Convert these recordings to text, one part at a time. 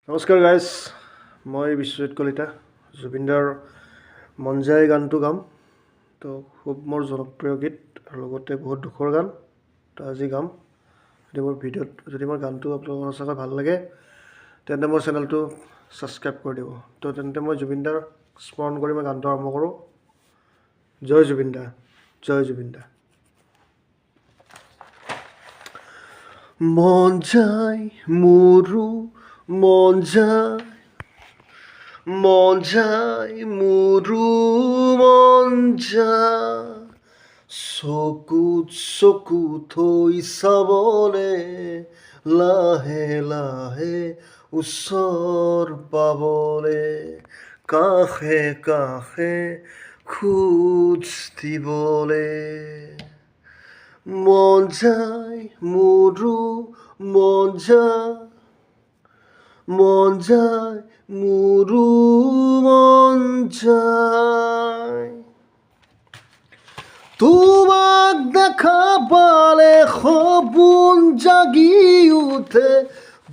নমস্কাৰ গাইজ, মই বিশ্বজিৎ কলিতা জুবিনদাৰ মন যায় গানটো গাম। তো খুব মোৰ জনপ্ৰিয় গীত আৰু লগতে বহুত দুখৰ গান। তো আজি গাম। যদি মোৰ গানটো আপোনালোকৰ সঁচাকৈ ভাল লাগে তেন্তে মোৰ চেনেলটো ছাবস্ক্ৰাইব কৰি দিব। তো তেন্তে মই জুবিনদাৰ স্মৰণ কৰি মই গানটো আৰম্ভ কৰোঁ। জয় জুবিনদা, জয় জুবিনদা। মন যায় মোৰো মন যায় মোৰো মন যায় চকু থৈ চাবলে লাহে লাহে ওচৰ পাবলে কাষে কাষে খোজ দিবলে মন যায় মোৰো মন যায় মোৰো মন যায় তোমাক দেখা পালে সপোন জাগি উঠে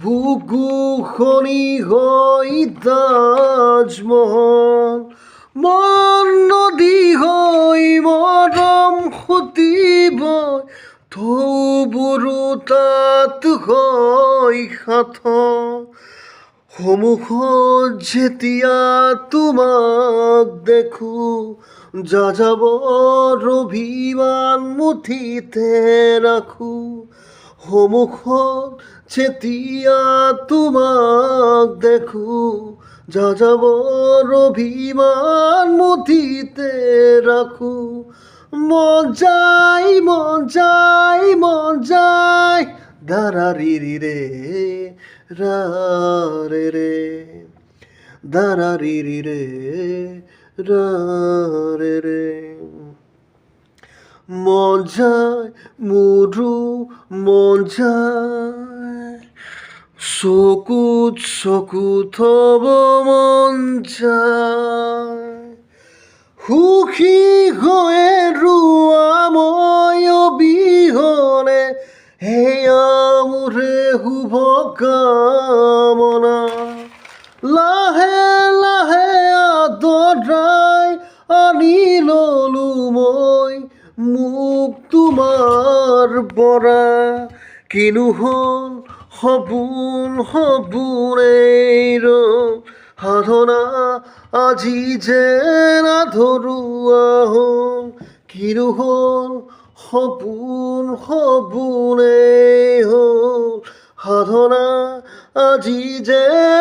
বুকু খনি হৈ তাজমহল মন নদী হৈ মৰম সুতিব ঢৌবোৰো তাত হয় সাঁথ সন্মুখত যেতিয়া তোমাক দেখোঁ যাযাবৰ অভিমান মুঠিতে ৰাখোঁ সন্মুখত যেতিয়া তোমাক দেখোঁ যাযাবৰ অভিমান মুঠিতে ৰাখোঁ মন যায় দাৰাৰি ৰে ৰে ৰে দাৰাৰি ৰে ৰে মন যায় মোৰো মন যায় চকু থব মন যায় সুখী হৈয়ে ৰোৱা মই অবিহনে সেয়া মোৰে শুভ কামনা লাহে লাহে আদৰাই আনি ললোঁ মই মোক তোমাৰ পৰা কিনো হ'ল সপোনেই সাধনা আজি যেন আধৰুৱা হ'ল কিনো হ'ল সপোনেই হ'ল সাধনা আজি যেন